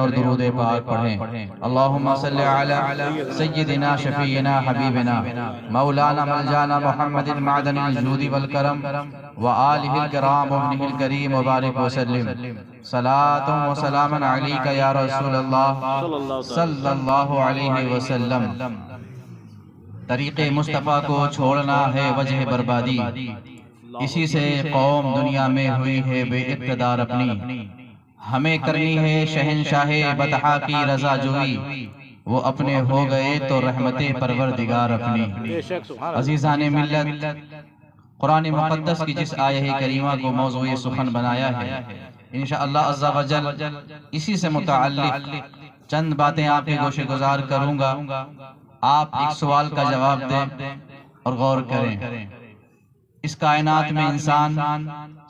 اور درود پاک پڑھیں۔ اللہم صلی علی سیدنا شفیعنا حبیبنا مولانا ملجانا محمد معدن الجود والکرم وآلہ الکرام وابنہ الکریم وبارک وسلم۔ صلاة و سلام علیکہ یا رسول اللہ صلی اللہ علیہ وسلم۔ طریق مصطفیٰ کو چھوڑنا ہے وجہ بربادی، اسی سے قوم دنیا میں ہوئی ہے بے اقتدار اپنی۔ ہمیں کرنی ہے شہنشاہ بطحا کی رضا جوئی، وہ اپنے ہو گئے تو رحمت پروردگار اپنی۔ عزیزان ملت، قرآن مقدس کی جس آیہ کریمہ کو موضوع سخن بنایا ہے، انشاءاللہ عز و جل اسی سے متعلق چند باتیں آپ کے گوشے گزار کروں گا۔ آپ ایک سوال کا جواب دیں اور غور کریں۔ اس کائنات میں انسان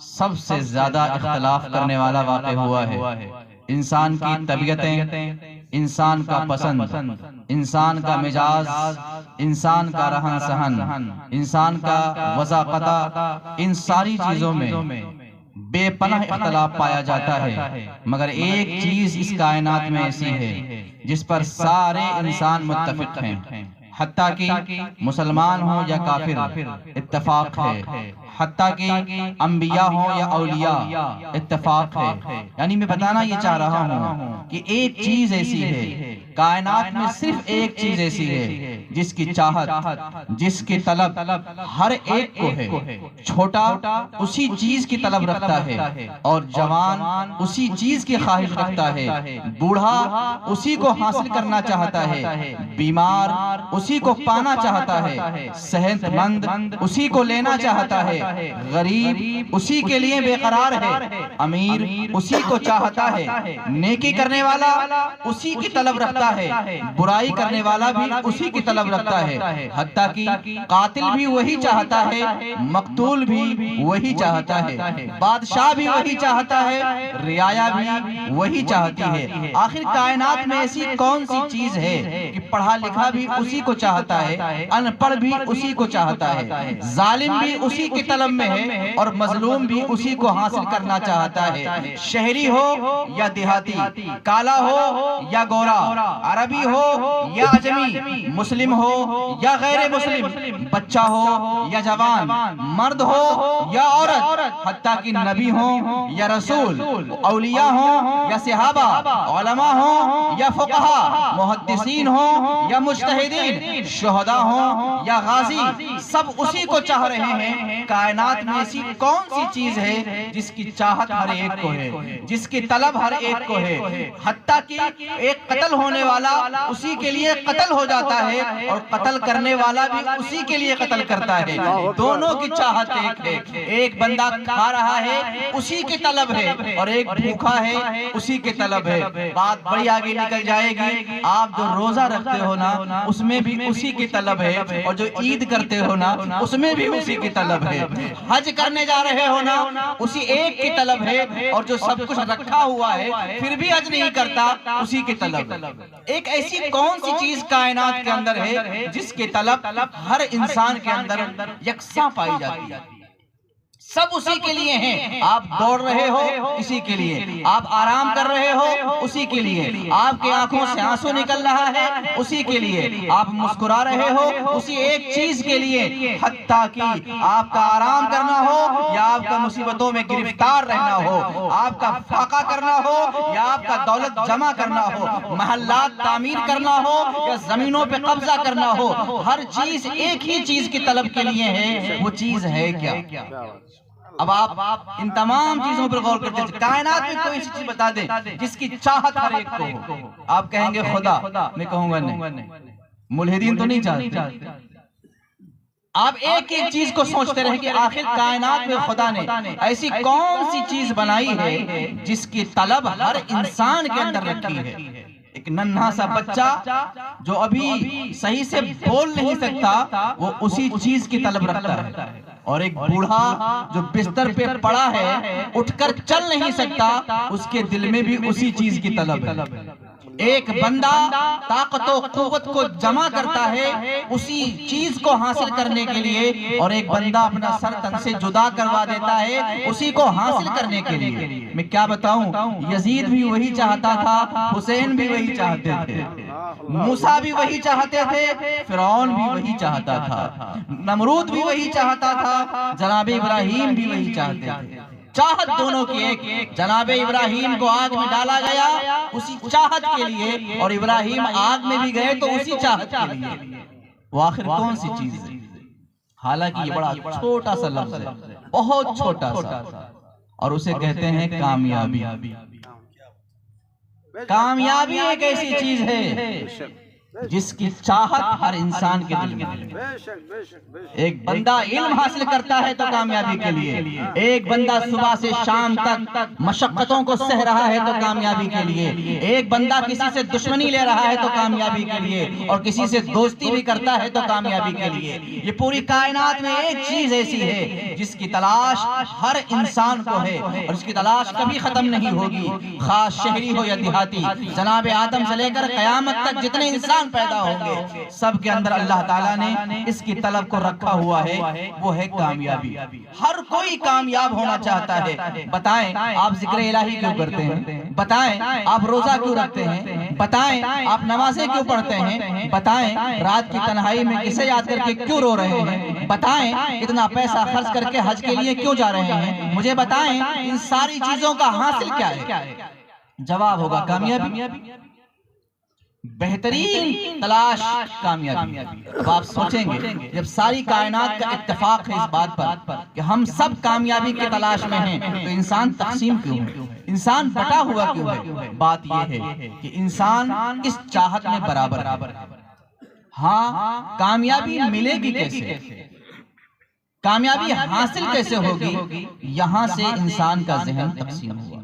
سب سے زیادہ اختلاف کرنے والا واقع ہوا ہے۔ انسان کی طبیعتیں، انسان کا پسند، انسان کا مزاج، انسان کا رہن سہن، انسان کا وضاقتہ، ان ساری چیزوں میں بے پناہ اختلاف پایا جاتا ہے، مگر ایک چیز اس کائنات میں ایسی ہے جس پر سارے انسان متفق ہیں، حتیٰ کہ مسلمان ہوں یا کافر اتفاق ہے، حتیٰ کہ انبیاء ہوں یا اولیاء اتفاق ہے۔ یعنی میں بتانا یہ چاہ رہا ہوں کہ ایک چیز ایسی ہے، کائنات میں صرف ایک چیز ایسی ہے جس کی چاہت، جس کی طلب ہر ایک کو ہے۔ چھوٹا اسی چیز کی طلب رکھتا ہے اور جوان اسی چیز کی خواہش رکھتا ہے، بوڑھا اسی کو حاصل کرنا چاہتا ہے، بیمار اسی کو پانا چاہتا ہے، صحت مند اسی کو لینا چاہتا ہے، غریب اسی کے لیے بے قرار ہے، امیر اسی کو چاہتا ہے، نیکی کرنے والا اسی کی طلب رکھتا ہے، برائی کرنے والا بھی اسی کی طلب رکھتا ہے، حتیٰ کہ قاتل بھی وہی چاہتا ہے، مقتول بھی وہی چاہتا ہے، بادشاہ بھی وہی چاہتا ہے، رعایا بھی وہی چاہتی ہے۔ آخر کائنات میں ایسی کون سی چیز ہے کہ پڑھا لکھا بھی اسی کو چاہتا ہے، ان پڑھ بھی اسی کو چاہتا ہے، ظالم بھی اسی کی طلب میں ہے اور مظلوم بھی اسی کو حاصل کرنا چاہتا ہے، شہری ہو یا دیہاتی، کالا ہو یا گورا، عربی ہو یا عجمی، مسلم ہو یا غیر مسلم، بچہ ہو یا جوان، مرد ہو یا عورت، حتیٰ کہ نبی ہو یا رسول، اولیاء ہو یا صحابہ، علماء ہو یا فقہا، محدثین ہو یا مجتہدین، شہداء ہو یا غازی، سب اسی کو چاہ رہے ہیں۔ کائنات میں ایسی کون سی چیز ہے جس کی چاہت ہر ایک کو ہے، جس کی طلب ہر ایک کو ہے، حتیٰ کہ ایک قتل ہونے والا اسی کے لیے قتل ہو جاتا ہے اور قتل کرنے والا بھی اسی کے لیے قتل کرتا ہے، دونوں کی چاہت ایک ہے۔ ایک بندہ کھا رہا ہے اسی کی طلب ہے اور ایک بھوکا ہے اسی کی طلب ہے۔ بات بڑی آگے نکل جائے گی، آپ جو روزہ رکھتے ہو نا اس میں بھی اسی کی طلب ہے، اور جو عید کرتے ہو نا اس میں بھی اسی کی طلب ہے، حج کرنے جا رہے ہو نا اسی ایک کی طلب ہے، اور جو سب کچھ رکھا ہوا ہے پھر بھی حج نہیں کرتا اسی کی طلب۔ ایک ایسی کون سی چیز کائنات کے اندر ہے جس کی طلب ہر انسان کے اندر یکساں پائی جاتی ہے؟ سب اسی کے لیے ہیں۔ آپ دوڑ رہے ہو اسی کے لیے، آپ آرام کر رہے ہو اسی کے لیے، آپ کے آنکھوں سے آنسو نکل رہا ہے اسی کے لیے، آپ مسکرا رہے ہو اسی ایک چیز کے لیے، حتیٰ کہ آپ کا آرام کرنا ہو یا آپ کا مصیبتوں میں گرفتار رہنا ہو، آپ کا فاقہ کرنا ہو یا آپ کا دولت جمع کرنا ہو، محلات تعمیر کرنا ہو یا زمینوں پہ قبضہ کرنا ہو، ہر چیز ایک ہی چیز کی طلب کے لیے ہے، وہ چیز ہے کیا؟ اب آپ ان تمام چیزوں پر غور کرتے ہیں، کائنات میں کوئی ایسی چیز بتا دیں جس کی چاہت ہر ایک کو ہو۔ آپ کہیں گے خدا، میں کہوں گا نہیں، ملحدین تو نہیں چاہتے۔ آپ ایک ایک چیز کو سوچتے رہیں کہ آخر کائنات میں خدا نے ایسی کون سی چیز بنائی ہے جس کی طلب ہر انسان کے اندر رکھی ہے۔ ایک ننھا سا بچہ جو ابھی صحیح سے بول نہیں سکتا وہ اسی چیز کی طلب رکھتا ہے، اور ایک بوڑھا جو بستر پہ پڑا ہے اٹھ کر چل نہیں سکتا اس کے دل میں بھی اسی چیز کی طلب ہے۔ ایک بندہ طاقت و قوت کو جمع کرتا ہے اسی چیز کو حاصل کرنے کے لیے، اور ایک بندہ اپنا سر تن سے جدا کروا دیتا ہے اسی کو حاصل کرنے کے لیے۔ میں کیا بتاؤں، یزید بھی وہی چاہتا تھا، حسین بھی وہی چاہتے تھے، موسیٰ بھی وہی چاہتے تھے، فرعون بھی وہی چاہتا تھا، نمرود بھی وہی چاہتا تھا، جناب ابراہیم بھی وہی چاہتے تھے۔ چاہت دونوں کی ایک، جناب ابراہیم کو آگ میں ڈالا گیا اسی چاہت کے لیے، اور ابراہیم آگ میں بھی گئے تو اسی چاہت کے لیے۔ وہ آخر کون سی چیز ہے؟ حالانکہ یہ بڑا چھوٹا سا لفظ ہے، بہت چھوٹا سا، اور اسے کہتے ہیں کامیابی۔ کامیابی ایک ایسی چیز ہے جس کی چاہت ہر انسان کے دل میں ہے۔ ایک بندہ علم حاصل کرتا ہے تو کامیابی کے لیے، ایک بندہ صبح سے شام تک مشقتوں کو سہ رہا ہے تو کامیابی کے لیے، ایک بندہ کسی سے دشمنی لے رہا ہے تو کامیابی کے لیے، اور کسی سے دوستی بھی کرتا ہے تو کامیابی کے لیے۔ یہ پوری کائنات میں ایک چیز ایسی ہے جس کی تلاش ہر انسان کو ہے، اور اس کی تلاش کبھی ختم نہیں ہوگی، خاص شہری ہو یا دیہاتی۔ جناب آدم سے لے کر قیامت تک جتنے انسان پیدا ہوں گے، سب کے اندر اللہ تعالیٰ نے اس کی طلب کو رکھا ہوا ہے، وہ ہے کامیابی۔ ہر کوئی کامیاب ہونا چاہتا ہے۔ بتائیں آپ ذکر الہی کیوں کرتے ہیں؟ بتائیں آپ روزہ کیوں رکھتے ہیں؟ بتائیں آپ نمازیں کیوں پڑھتے ہیں؟ بتائیں رات کی تنہائی میں کسے یاد کر کے کیوں رو رہے ہیں؟ بتائیں اتنا پیسہ خرچ کر کے حج کے لیے کیوں جا رہے ہیں؟ مجھے بتائیں ان ساری چیزوں کا حاصل کیا ہے؟ جواب ہوگا کامیابی۔ بہترین تلاش کامیابی۔ اب آپ سوچیں گے جب ساری کائنات کا اتفاق ہے اس بات پر کہ ہم سب کامیابی کے تلاش میں ہیں، تو انسان تقسیم کیوں ہے؟ انسان بٹا ہوا کیوں ہے؟ بات یہ ہے کہ انسان اس چاہت میں برابر ہے۔ ہاں، کامیابی ملے گی کیسے؟ کامیابی حاصل کیسے ہوگی؟ یہاں سے انسان کا ذہن تقسیم ہوا۔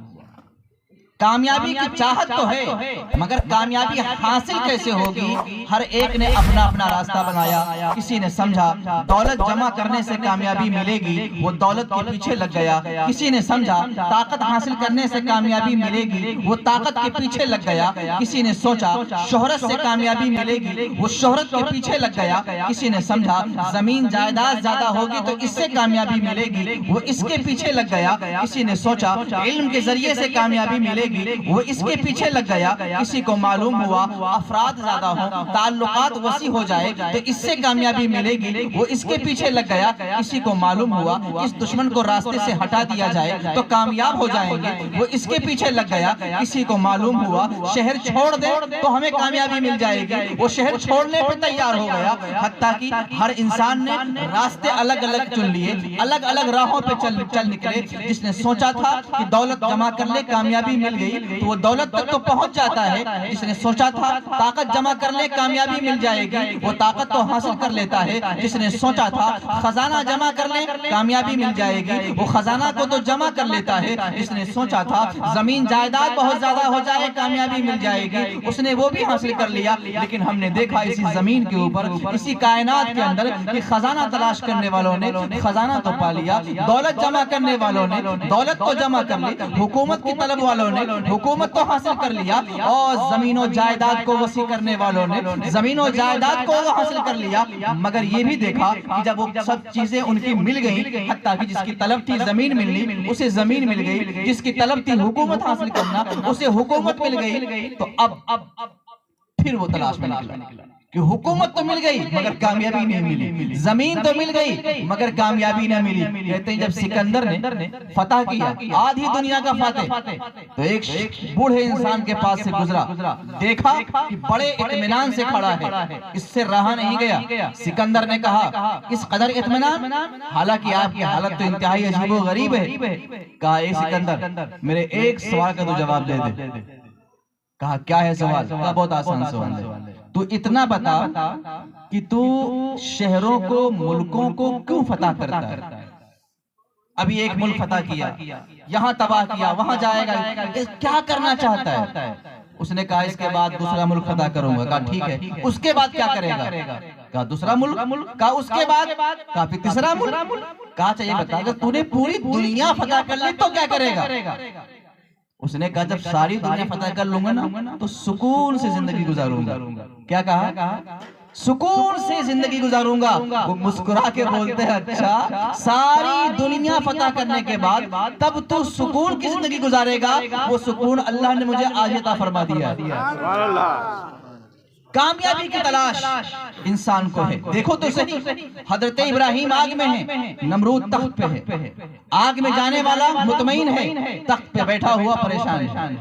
کامیابی کی چاہت تو ہے، مگر کامیابی حاصل کیسے ہوگی؟ ہر ایک نے اپنا اپنا راستہ بنایا۔ کسی نے سمجھا دولت جمع کرنے سے کامیابی ملے گی، وہ دولت کے پیچھے لگ گیا۔ کسی نے سمجھا طاقت حاصل کرنے سے کامیابی ملے گی، وہ طاقت کے پیچھے لگ گیا۔ کسی نے سوچا شہرت سے کامیابی ملے گی، وہ شہرت کے پیچھے لگ گیا۔ کسی نے سمجھا زمین جائیداد زیادہ ہوگی تو اس سے کامیابی ملے گی، وہ اس کے پیچھے لگ گیا۔ کسی نے سوچا علم کے ذریعے سے کامیابی ملے گی، وہ اس کے پیچھے لگ گیا۔ کسی کو معلوم ہوا افراد زیادہ ہوں، تعلقات وسیع ہو جائے تو اس سے کامیابی ملے گی، وہ اس کے پیچھے لگ گیا۔ کسی کو معلوم ہوا اس دشمن کو راستے سے ہٹا دیا جائے تو کامیاب ہو جائیں گے، وہ اس کے پیچھے لگ گیا۔ کسی کو معلوم ہوا شہر چھوڑ دے تو ہمیں کامیابی مل جائے گی، وہ شہر چھوڑنے پہ تیار ہو گیا۔ حتیٰ کہ ہر انسان نے راستے الگ الگ چن لیے، الگ الگ راہوں پہ چل نکلے۔ جس نے سوچا تھا کہ دولت جمع کر لے کامیابی مل گئی تو وہ دولت تک تو پہنچ جاتا ہے۔ جس نے سوچا تھا طاقت جمع کر لے کامیابی مل جائے گی، وہ طاقت تو حاصل کر لیتا ہے۔ جس نے سوچا تھا خزانہ جمع کر لے کامیابی مل جائے گی، وہ خزانہ کو تو جمع کر لیتا ہے۔ جس نے سوچا تھا زمین جائیداد بہت زیادہ ہو جائے کامیابی مل جائے گی، اس نے وہ بھی حاصل کر لیا۔ لیکن ہم نے دیکھا اسی زمین کے اوپر، اسی کائنات کے اندر کہ خزانہ تلاش کرنے والوں نے خزانہ تو پا لیا، دولت جمع کرنے والوں نے دولت کو جمع کر لی، حکومت کی طلب والوں نے حکومت کو حاصل کر لیا، اور زمین و جائیداد کو وسیع کرنے والوں نے زمین و جائیداد کو حاصل کر لیا۔ مگر یہ بھی دیکھا کہ جب وہ سب چیزیں ان کی مل گئی، حتیٰ کہ جس کی طلب تھی زمین ملنی اسے زمین مل گئی، جس کی طلب تھی حکومت حاصل کرنا اسے حکومت مل گئی، تو اب پھر وہ تلاش میں نکلا کہ حکومت تو مل گئی مگر کامیابی نہیں ملی، زمین تو مل گئی مگر کامیابی نہ ملی۔ کہتے ہیں جب سکندر نے فتح کیا، آدھی دنیا کا فاتح، تو ایک بوڑھے انسان کے پاس سے گزرا، دیکھا کہ بڑے اطمینان سے کھڑا ہے، اس سے رہا نہیں گیا۔ سکندر نے کہا اس قدر اطمینان، حالانکہ آپ کی حالت تو انتہائی عجیب و غریب ہے۔ کہا اے سکندر میرے ایک سوال کا تو جواب دے دے۔ کہا کیا ہے سوال؟ کہا بہت آسان سوال ہے، تو اتنا بتا کہ تو شہروں کو ملکوں کو کیوں فتح کرتا ہے؟ ابھی ایک ملک فتح کیا، یہاں تباہ کیا، وہاں جائے گا، کیا کرنا چاہتا ہے؟ اس نے کہا اس کے بعد دوسرا ملک فتح کروں گا۔ کہا ٹھیک ہے، اس کے بعد کیا کرے گا؟ کہا دوسرا ملک۔ کہا اس کے بعد؟ کہا پھر تیسرا ملک۔ کہا چاہیے بتا اگر تو نے پوری دنیا فتح کر لی تو کیا کرے گا؟ اس نے کہا جب ساری دنیا فتح کر لوں گا نا تو سکون سے زندگی گزاروں گا. کیا کہا؟ سکون سے زندگی گزاروں گا. وہ مسکرا کے بولتے ہیں اچھا ساری دنیا فتح کرنے کے بعد تب تو سکون کی زندگی گزارے گا. وہ سکون اللہ نے مجھے آج عطا فرما دیا. کامیابی کی تلاش انسان کو ہے. دیکھو تو صحیح، حضرت ابراہیم آگ میں ہیں، نمرود تخت پہ ہے. آگ میں جانے والا مطمئن ہے، تخت پہ بیٹھا ہوا پریشان ہے.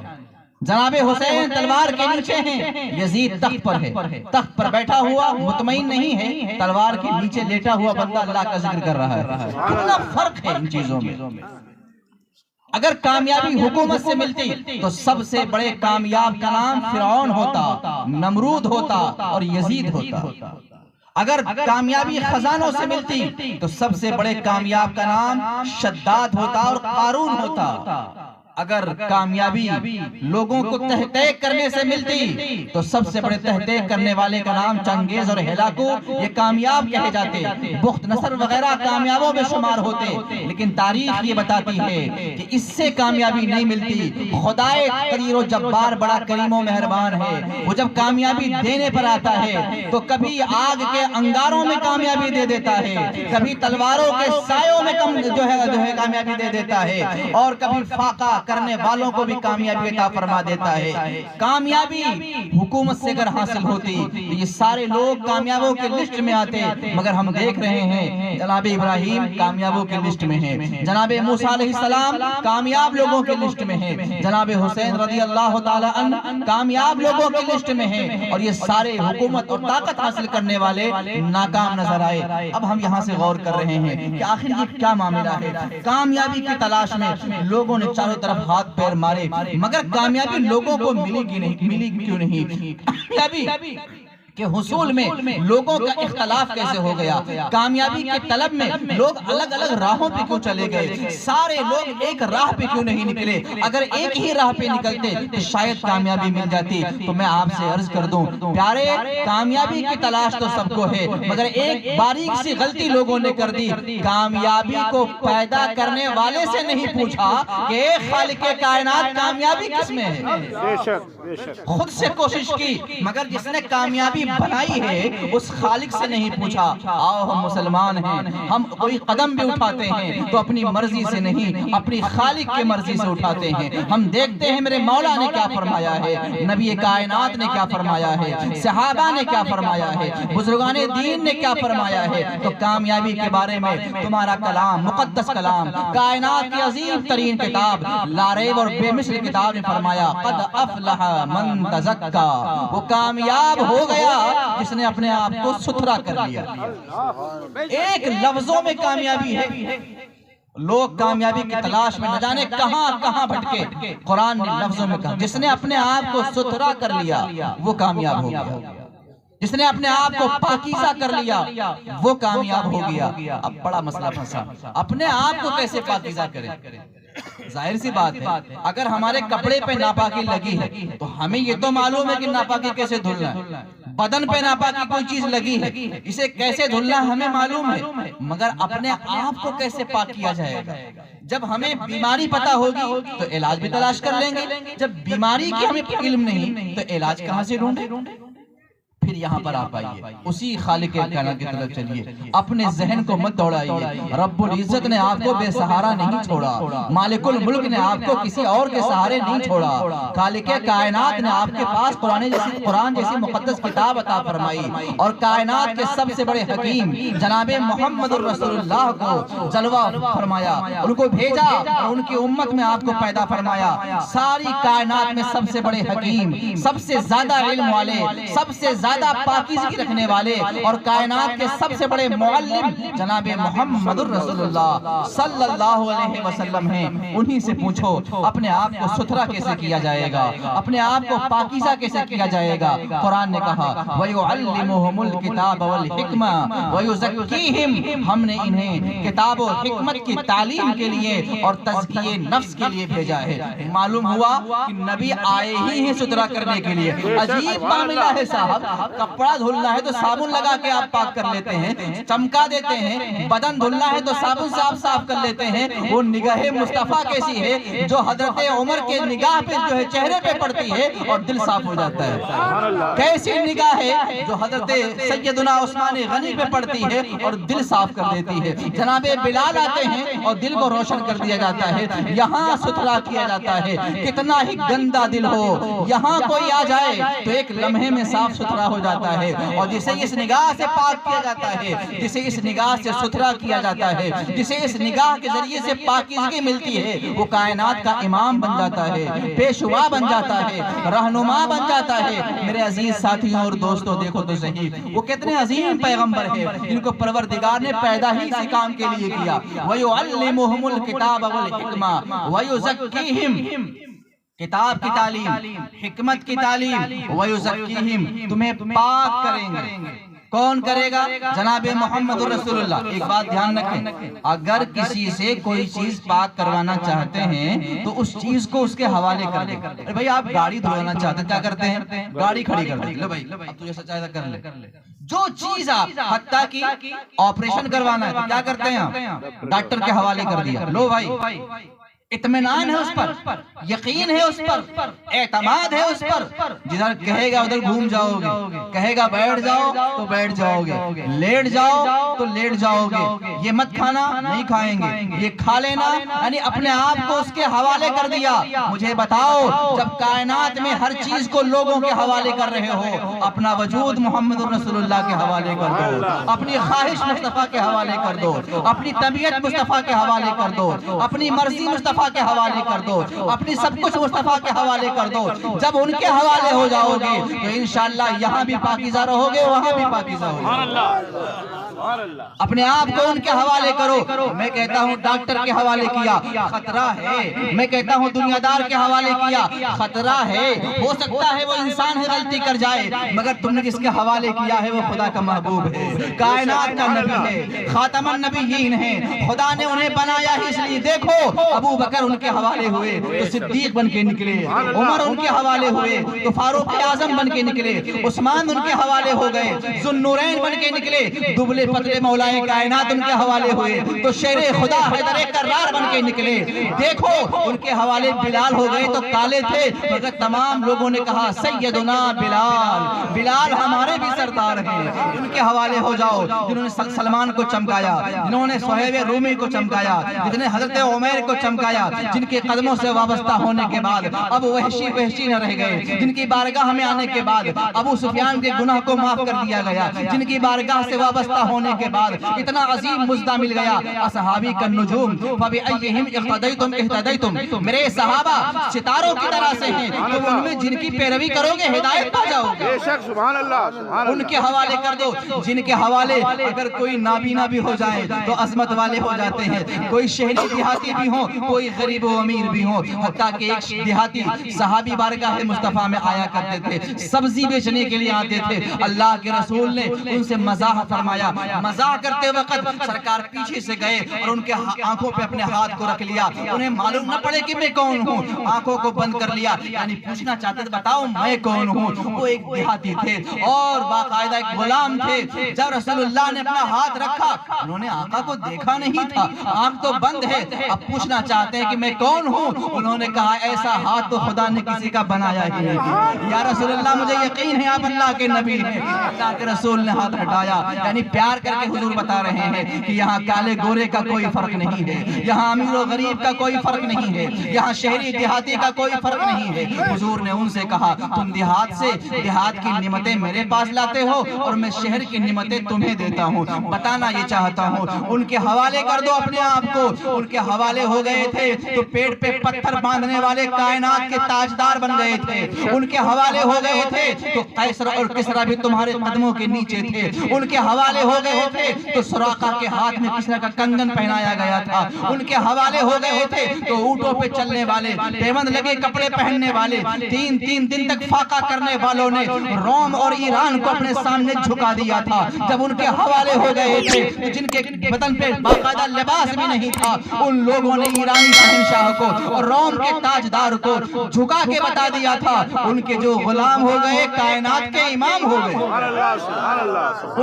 جناب حسین تلوار کے نیچے ہیں، یزید تخت پر ہے. تخت پر بیٹھا ہوا مطمئن نہیں ہے، تلوار کے نیچے لیٹا ہوا بندہ اللہ کا ذکر کر رہا ہے. کتنا فرق ہے ان چیزوں میں. اگر کامیابی حکومت سے ملتی تو سب سے بڑے کامیاب کا نام فرعون ہوتا، نمرود ہوتا اور یزید ہوتا. اگر کامیابی خزانوں سے ملتی تو سب سے بڑے کامیاب کا نام شداد ہوتا اور قارون ہوتا. اگر کامیابی لوگوں کو تہتے کرنے سے ملتی تو سب سے بڑے تہتے کرنے والے کا نام چنگیز اور ہلاکو یہ کامیاب کہے جاتے. بخت نصر وغیرہ کامیابوں میں شمار ہوتے. لیکن تاریخ یہ بتاتی ہے کہ اس سے کامیابی نہیں ملتی. خدائے قدیر و جبار بڑا کریم و مہربان ہے. وہ جب کامیابی دینے پر آتا ہے تو کبھی آگ کے انگاروں میں کامیابی دے دیتا ہے، کبھی تلواروں کے سایوں میں جو ہے کامیابی دے دیتا ہے، اور کبھی فاقہ کرنے والوں کو بھی کامیابی عطا فرما دیتا ہے. کامیابی حکومت سے اگر حاصل ہوتی تو یہ سارے لوگ کامیابوں کے لسٹ میں آتے. مگر ہم دیکھ رہے ہیں جناب ابراہیم کامیابوں کے لسٹ میں ہیں، جناب موسیٰ علیہ السلام کامیاب لوگوں کے لسٹ میں ہیں، جناب حسین رضی اللہ تعالی عنہ کامیاب لوگوں کے لسٹ میں ہیں، اور یہ سارے حکومت اور طاقت حاصل کرنے والے ناکام نظر آئے. اب ہم یہاں سے غور کر رہے ہیں کہ آخر یہ کیا معاملہ ہے. کامیابی کی تلاش میں لوگوں نے چاروں طرف ہاتھ پیر مارے، مگر کامیابی لوگوں کو ملی کیوں نہیں؟ کامیابی کہ حصول میں لوگوں کا اختلاف کیسے ہو گیا؟ کامیابی کے طلب میں لوگ الگ الگ راہوں پہ کیوں چلے گئے؟ سارے لوگ ایک راہ پہ کیوں نہیں نکلے؟ اگر ایک ہی راہ پہ نکلتے تو شاید کامیابی مل جاتی. تو میں آپ سے عرض کر دوں پیارے، کامیابی کی تلاش تو سب کو ہے، مگر ایک باریک سی غلطی لوگوں نے کر دی. کامیابی کو پیدا کرنے والے سے نہیں پوچھا کہ خالق کائنات کامیابی کس میں ہے. خود سے کوشش کی، مگر جس نے کامیابی بنائی ہے اس خالق سے نہیں پوچھا. آؤ ہم مسلمان ہیں، ہم کوئی قدم بھی اٹھاتے ہیں تو اپنی مرضی سے نہیں، اپنی خالق کی مرضی سے اٹھاتے ہیں. ہم دیکھتے ہیں میرے مولا نے کیا فرمایا ہے، نبی کائنات نے کیا فرمایا ہے، صحابہ نے کیا فرمایا ہے، بزرگان دین نے کیا فرمایا ہے. تو کامیابی کے بارے میں تمہارا کلام، مقدس کلام، کائنات کی عظیم ترین کتاب، لا ریب اور بے مثل کتاب نے فرمایا قد افلح من تزکا. وہ کامیاب ہو گیا جس نے اپنے آپ کو ستھرا کر لیا. ایک لفظوں میں کامیابی ہے. لوگ کامیابی کی تلاش میں نہ جانے کہاں کہاں بھٹکے. قرآن نے لفظوں میں کہا جس نے اپنے آپ کو ستھرا کر لیا وہ کامیاب ہو گیا. جس نے اپنے آپ کو پاکیزہ کر لیا وہ کامیاب ہو گیا. اب بڑا مسئلہ پھنسا، اپنے آپ کو کیسے پاکیزہ کریں؟ ظاہر سی بات ہے اگر ہمارے کپڑے پہ ناپاکی لگی ہے تو ہمیں یہ تو معلوم ہے کہ ناپاکی کیسے دھلنا ہے. بدن پہ ناپاکی کوئی چیز لگی ہے، اسے کیسے دھلنا ہمیں معلوم ہے، مگر اپنے آپ کو کیسے پاک کیا جائے گا؟ جب ہمیں بیماری پتہ ہوگی تو علاج بھی تلاش کر لیں گے. جب بیماری کی ہمیں علم نہیں تو علاج کہاں سے ڈھونڈیں؟ پھر یہاں پر آپ آئیے، اسی خالق کائنات کی طرف چلیے. اپنے ذہن کو مت دوڑائیے. رب العزت نے آپ کو بے سہارا نہیں چھوڑا، مالک الملک نے آپ کو کسی اور کے سہارے نہیں چھوڑا. خالق کائنات نے آپ کے پاس قرآن جیسی مقدس کتاب عطا فرمائی، اور کائنات کے سب سے بڑے حکیم جناب محمد الرسول اللہ کو جلوہ فرمایا، ان کو بھیجا اور ان کی امت میں آپ کو پیدا فرمایا. ساری کائنات میں سب سے بڑے حکیم، سب سے زیادہ علم والے، سب سے زیادہ پاکیزگی رکھنے والے اور کائنات کے سب سے بڑے معلم جناب محمد الرسول اللہ صلی اللہ علیہ وسلم ہیں. انہی سے پوچھو اپنے آپ کو ستھرا کیسے کیا جائے گا، اپنے آپ کو پاکیزہ کیسے کیا جائے گا. قرآن نے کہا وَيُعَلِّمُهُمُ الْكِتَابَ وَالْحِكْمَةَ وَيُزَكِّيهِمْ. ہم نے انہیں کتاب و حکمت کی تعلیم کے لیے اور تزکیے نفس کے لیے بھیجا ہے. معلوم ہوا کہ نبی آئے ہی ہیں ستھرا کرنے کے لیے. عجیب معاملہ ہے صاحب، کپڑا دھلنا ہے تو صابن لگا کے آپ پاک کر لیتے ہیں، چمکا دیتے ہیں، بدن دھلنا ہے تو صابن سے آپ صاف کر لیتے ہیں۔ وہ نگاہ مصطفیٰ کیسی ہے جو حضرت عمر کے نگاہ پہ جو ہے چہرے پہ پڑتی ہے اور دل صاف ہو جاتا ہے۔ کیسی نگاہ ہے جو حضرت سیدنا عثمان غنی پہ پڑتی ہے اور دل صاف کر دیتی ہے۔ جناب بلال آتے ہیں اور دل کو روشن کر دیا جاتا ہے، یہاں ستھرا کیا جاتا ہے۔ کتنا ہی گندا دل ہو، یہاں کوئی آ جائے تو ایک لمحے میں صاف ستھرا ہو جاتا ہے۔ اور جسے اس نگاہ سے پاک کیا جاتا ہے، جسے اس نگاہ سے ستھرا کیا جاتا ہے، جسے اس نگاہ کے ذریعے سے پاکیزگی ملتی ہے، وہ کائنات کا امام بن جاتا ہے، پیشوا بن جاتا ہے، رہنما بن جاتا ہے۔ میرے عزیز ساتھیوں اور دوستوں، دیکھو تو صحیح وہ کتنے عظیم پیغمبر ہیں جن کو پروردگار نے پیدا ہی اسی کام کے لیے کیا۔ وَيُعَلِّمُهُمُ الْكِتَابَ وَالْحِكْمَةَ وَيُزَكِّيهِمْ، کتاب کی تعلیم، حکمت کی تعلیم، وَيُزَكِّيهِمْ، تمہیں پاک کریں گے۔ کون کرے گا؟ جناب محمد رسول اللہ۔ ایک بات دھیان رکھیں، اگر کسی سے کوئی چیز پاک کروانا چاہتے ہیں تو اس چیز کو اس کے حوالے کر دیں۔ بھائی آپ گاڑی دھونا چاہتے ہیں، کیا کرتے ہیں؟ گاڑی کھڑی کر دیں، لو بھائی اب تجھے سچائی کر لے۔ جو چیز آپ حتیٰ کی آپریشن کروانا ہے کیا کرتے ہیں؟ ڈاکٹر کے حوالے کر دیا، لو بھائی اطمینان ہے اس پر، یقین ہے اس پر، اعتماد ہے اس پر، جدھر کہے گا ادھر گھوم جاؤ گے، کہے گا بیٹھ جاؤ تو بیٹھ جاؤ گے، لیٹ جاؤ تو لیٹ جاؤ گے، یہ مت کھانا نہیں کھائیں گے، یہ کھا لینا، یعنی اپنے آپ کو اس کے حوالے کر دیا۔ مجھے بتاؤ جب کائنات میں ہر چیز کو لوگوں کے حوالے کر رہے ہو، اپنا وجود محمد رسول اللہ کے حوالے کر دو، اپنی خواہش مصطفیٰ کے حوالے کر دو، اپنی طبیعت مصطفیٰ کے حوالے کر دو، اپنی مرضی مصطفیٰ کے حوالے کر دو، اپنی سب کچھ مصطفیٰ کے حوالے کر دو۔ جب ان کے حوالے ہو جاؤ گے تو انشاءاللہ یہاں بھی پاکیزہ رہو گے، وہاں بھی پاکیزہ ہو گے۔ اپنے آپ کو ان کے حوالے کرو۔ میں کہتا ہوں ڈاکٹر کے حوالے کیا، خطرہ ہے۔ میں کہتا ہوں دنیا دار کے حوالے کیا، خطرہ ہے۔ ہو سکتا ہے وہ انسان ہے، غلطی کر جائے، مگر تم نے جس کے حوالے کیا ہے وہ خدا کا محبوب ہے، کائنات کا نبی ہے، خاتم النبیین ہے، خدا نے انہیں بنایا ہی اس لیے۔ دیکھو ابو بکر ان کے حوالے ہوئے تو صدیق بن کے نکلے، عمر ان کے حوالے ہوئے تو فاروق اعظم بن کے نکلے، عثمان ان کے حوالے ہو گئے ذو النورین بن کے نکلے، دبلے پتلے مولائے کائنات ان کے حوالے ہوئے تو شیر خدا حیدر کرار بن کے نکلے۔ دیکھو ان کے حوالے بلال ہو گئے تو کالے تھے، مگر تمام لوگوں نے کہا سیدنا بلال، بلال ہمارے بھی سردار ہیں۔ ان کے حوالے ہو جاؤ جنہوں نے سلمان کو چمکایا، جنہوں نے صہیب رومی کو چمکایا، جنہوں نے حضرت عمیر کو چمکایا، جن کے قدموں سے وابستہ ہونے کے بعد اب وحشی نہ رہ گئے، جن کی بارگاہ میں آنے کے بعد ابو سفیان کے گناہ کو معاف کر دیا گیا، جن کی بارگاہ سے وابستہ ہونے کے بعد اتنا عظیم مزدہ مل گیا۔ اصحابی کا نجوم فبأیہم اقتدیتم اہتدیتم، میرے صحابہ ستاروں کی طرح سے ہیں، تو ان میں جن کی پیروی کرو گے ہدایت پا جاؤ گے۔ سبحان اللہ، ان کے حوالے کر دو، جن کے حوالے اگر کوئی نابینا بھی ہو جائے تو عظمت والے ہو جاتے ہیں، کوئی شہری دیہاتی بھی ہوں، کوئی غریب و امیر بھی ہوں۔ حتیٰ کہ ایک دیہاتی صحابی بارگاہ مصطفیٰ میں آیا کرتے تھے، سبزی بیچنے کے لیے آتے تھے، اللہ کے رسول نے ان سے مزاح فرمایا، مزاح کرتے وقت سرکار پیچھے سے گئے اور ان کے آنکھوں پہ اپنے ہاتھ کو رکھ لیا، انہیں معلوم نہ پڑے کہ میں کون ہوں، آنکھوں کو بند کر لیا، یعنی پوچھنا چاہتے تھے بتاؤ میں کون ہوں۔ وہ ایک دیہاتی تھے اور باقاعدہ ایک غلام تھے۔ جب رسول اللہ نے اپنا ہاتھ رکھا، انہوں نے آقا کو دیکھا نہیں تھا، آنکھ تو بند ہے، اب پوچھنا چاہتے ہیں کہ میں کون ہوں۔ انہوں نے کہا ایسا ہاتھ تو خدا نے کسی کا بنایا ہی نہیں، یا رسول اللہ مجھے یقین ہے آپ اللہ کے نبی ہیں۔ اللہ کے رسول نے ہاتھ ہٹایا، یعنی پیار کر کے حضور بتا رہے ہیں کہ یہاں کالے گورے کا کوئی فرق نہیں ہے، یہاں امیر و غریب کا کوئی فرق نہیں ہے، یہاں شہری دیہاتی کا کوئی فرق نہیں ہے۔ حضور نے ان سے کہا تم دیہات سے دیہات کی نعمتیں میرے پاس لاتے ہو اور میں شہر کی نعمتیں تمہیں دیتا ہوں۔ بتانا یہ چاہتا ہوں ان کے حوالے کر دو اپنے آپ کو۔ ان کے حوالے ہو گئے تھے تو پیٹ پہ پتھر باندھنے والے کائنات کے تاجدار بن گئے تھے۔ ان کے حوالے ہو گئے تھے تو قیصر اور کسریٰ بھی تمہارے قدموں کے نیچے تھے۔ ان کے حوالے ہو گئے گئے تھے تو سراقہ کے ہاتھ میں کسرا کا کنگن پہنایا گیا تھا، ان کے حوالے ہو گئے تھے تو اونٹوں پہ چلنے والے، پیوند لگے کپڑے پہننے والے، تین دن تک فاقہ کرنے والوں نے روم اور ایران کو اپنے سامنے جھکا دیا تھا۔ جب ان کے حوالے ہو گئے تھے تو جن کے بدن پہ باقاعدہ لباس بھی نہیں تھا، ان لوگوں نے ایرانی شہنشاہ کو اور روم کے تاجدار کو جھکا کے بتا دیا تھا ان کے جو غلام ہو گئے کائنات کے امام ہو گئے۔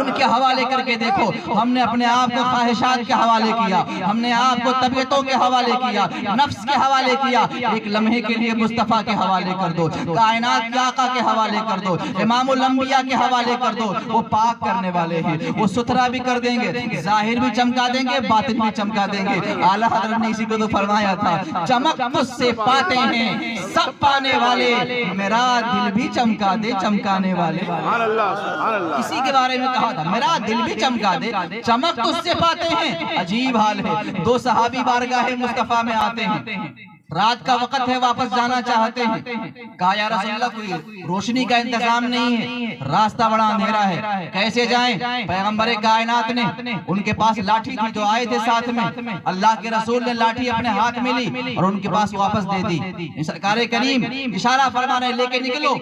ان کے حوالے کر کے دیکھو، ہم نے اپنے آپ کو خواہشات کے حوالے کیا، ہم نے آپ کو طبیعتوں کے حوالے کیا، نفس کے حوالے کیا، ایک لمحے کے لیے مصطفیٰ کے حوالے کر دو، کائنات کے آقا کے حوالے کر دو، امام الانبیاء کے حوالے کر دو۔ وہ پاک کرنے والے ہیں، وہ ستھرا بھی کر دیں گے، ظاہر بھی چمکا دیں گے، باطن بھی چمکا دیں گے۔ اعلیٰ حضرت نے اسی کو تو فرمایا تھا، چمک تجھ سے پاتے ہیں سب پانے والے، میرا دل بھی چمکا دے چمکانے والے۔ اسی کے بارے میں کہا تھا، میرا دل بھی چمکا دے، چمک تجھ سے پاتے ہیں۔ عجیب حال ہے، دو صحابی بارگاہ مصطفیٰ میں آتے ہیں، رات کا وقت ہے، واپس جانا چاہتے ہیں۔ کہا یا رسول اللہ کوئی روشنی کا انتظام نہیں ہے، راستہ بڑا اندھیرا ہے، کیسے جائیں؟ پیغمبر کائنات نے ان کے پاس لاٹھی تھی جو آئے تھے ساتھ میں، اللہ کے رسول نے لاٹھی اپنے ہاتھ میں لی اور ان کے پاس واپس دے دی۔ سرکار کریم اشارہ فرما رہے لے کے نکلو،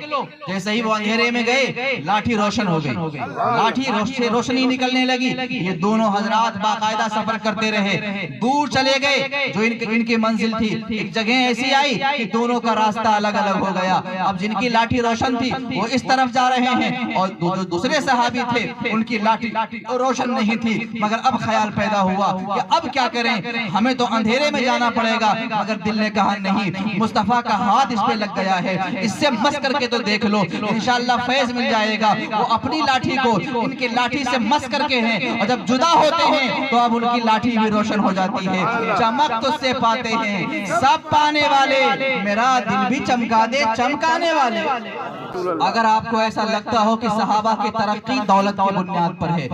جیسے ہی وہ اندھیرے میں گئے لاٹھی روشن ہو گئی، لاٹھی سے روشنی نکلنے لگی۔ یہ دونوں حضرات باقاعدہ سفر کرتے رہے، دور چلے گئے، جو ان کی منزل تھی جگہ ایسی آئی کہ دونوں کا راستہ الگ الگ ہو گیا۔ اب جن کی لاٹھی روشن تھی وہ اس طرف جا رہے ہیں اور جو دوسرے صحابی تھے ان کی لاٹھی روشن نہیں تھی، مگر اب خیال پیدا ہوا کہ اب کیا کریں، ہمیں تو اندھیرے میں جانا پڑے گا، مگر دل نے کہا نہیں، مصطفیٰ کا ہاتھ اس پہ لگ گیا ہے، اس سے مس کر کے تو دیکھ لو، انشاءاللہ فیض مل جائے گا۔ وہ اپنی لاٹھی کو ان کی لاٹھی سے مس کر کے ہیں اور جب جدا ہوتے ہیں تو اب ان کی لاٹھی بھی روشن ہو جاتی ہے۔ چمک تو سے پاتے ہیں سب پانے والے، میرا دل بھی چمکا دے چمکانے والے۔ اگر آپ کو ایسا لگتا ہو کہ صحابہ کی ترقی دولت کی بنیاد پر ہے،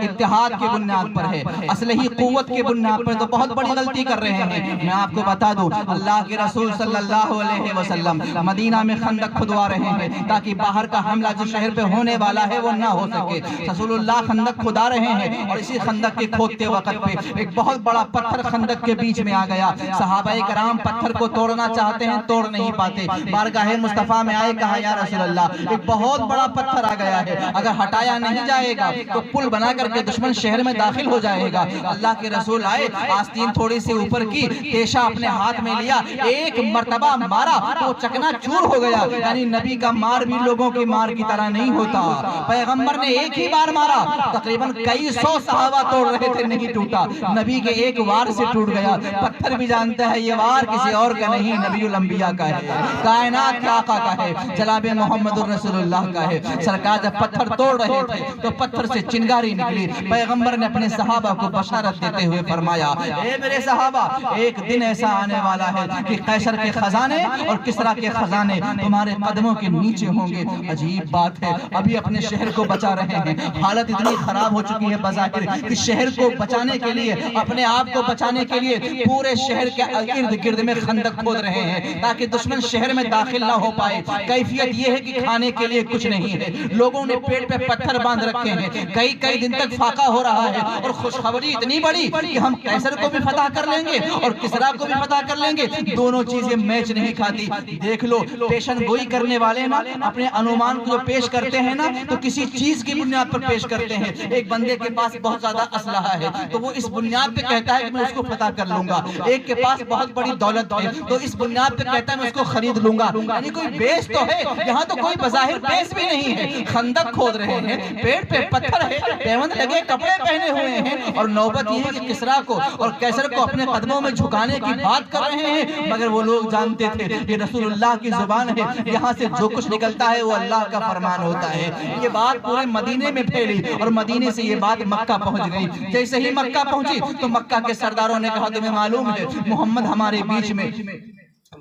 اتحاد کی بنیاد پر ہے، اسلحی قوت کی بنیاد پر، تو بہت بڑی غلطی کر رہے ہیں۔ میں آپ کو بتا دوں، اللہ کے رسول صلی اللہ علیہ وسلم مدینہ میں خندق کھدوا رہے ہیں تاکہ باہر کا حملہ جو شہر پہ ہونے والا ہے وہ نہ ہو سکے۔ رسول اللہ خندق کھدا رہے ہیں اور اسی خندق کے کھودتے وقت پہ ایک بہت بڑا پتھر خندق کے بیچ میں آ گیا۔ صحابہ کرام پتھر کو توڑنا چاہتے ہیں، توڑ نہیں پاتے، بارگاہ مصطفیٰ میں آئے، کہا یا رسول اللہ ایک بہت بڑا پتھر آ گیا ہے، اگر ہٹایا نہیں جائے گا تو پل بنا کر کے دشمن شہر میں داخل ہو جائے گا۔ اللہ کے رسول آئے، آستین تھوڑی سی اوپر کی، تیشہ اپنے ہاتھ میں لیا، ایک مرتبہ مارا تو چکنا چور ہو گیا۔ یعنی نبی کا مار بھی لوگوں کی مار کی طرح نہیں ہوتا، پیغمبر نے ایک ہی بار مارا، تقریباً کئی سو صحابہ توڑ رہے تھے، نہیں ٹوٹا، نبی کے ایک وار سے ٹوٹ گیا۔ پتھر بھی جانتا ہے یہ وار کسی اور کا نہیں، نبی الانبیاء کا ہے، کائنات کے آقا کا ہے، جناب محمد الرسول اللہ کا ہے۔ سرکار جب پتھر توڑ رہے تھے تو پتھر سے چنگاری نکلی، پیغمبر نے اپنے صحابہ کو بشارت دیتے ہوئے فرمایا، اے میرے صحابہ، ایک دن ایسا آنے والا ہے کہ قیصر کے خزانے اور کسریٰ کے خزانے تمہارے قدموں کے نیچے ہوں گے۔ عجیب بات ہے، ابھی اپنے شہر کو بچا رہے ہیں، حالت اتنی خراب ہو چکی ہے بظاہر کہ شہر کو بچانے کے لیے، اپنے آپ کو بچانے کے لیے پورے شہر کے ارد گرد میں خندق کھود رہے ہیں تاکہ دشمن شہر میں داخل نہ ہو پائے۔ کیفیت یہ ہے کہ کھانے کے لیے کچھ نہیں ہے، لوگوں نے پیٹ پہ پتھر باندھ رکھے ہیں، کئی دن تک فاقہ ہو رہا ہے، اور خوشخبری اتنی بڑی کہ ہم قیصر کو بھی فتح کر لیں گے اور کسریٰ کو بھی فتح کر لیں گے، دونوں چیزیں میچ نہیں کھاتی۔ دیکھ لو، پیشن گوئی کرنے والے نا اپنے انومان کو جو پیش کرتے ہیں نا تو کسی چیز کی بنیاد پر پیش کرتے ہیں۔ ایک بندے کے پاس بہت زیادہ اسلحہ ہے تو وہ اس بنیاد پہ کہتا ہے کہ میں اس کو فتح کر لوں گا، ایک کے پاس بہت بڑی دولت ہے تو اس بنیاد پہ کہتا ہے میں اس کو خرید لوں گا۔ یعنی کوئی بیس تو ہے، یہاں تو کوئی بظاہر بیس بھی نہیں ہے، خندق کھود رہے ہیں، پیٹ پہ پتھر ہے، پیوند لگے کپڑے پہنے ہوئے ہیں، اور نوبت یہ ہے کہ کسریٰ کو اور قیصر کو اپنے قدموں میں جھکانے کی بات کر رہے ہیں، مگر وہ لوگ جانتے تھے یہ رسول اللہ کی زبان ہے، یہاں سے جو کچھ نکلتا ہے وہ اللہ کا فرمان ہوتا ہے۔ یہ بات پورے مدینے میں پھیلی اور مدینے سے یہ بات مکہ پہنچ گئی۔ جیسے ہی مکہ پہنچی تو مکہ کے سرداروں نے کہا تمہیں معلوم ہے محمد ہمارے بیچ میں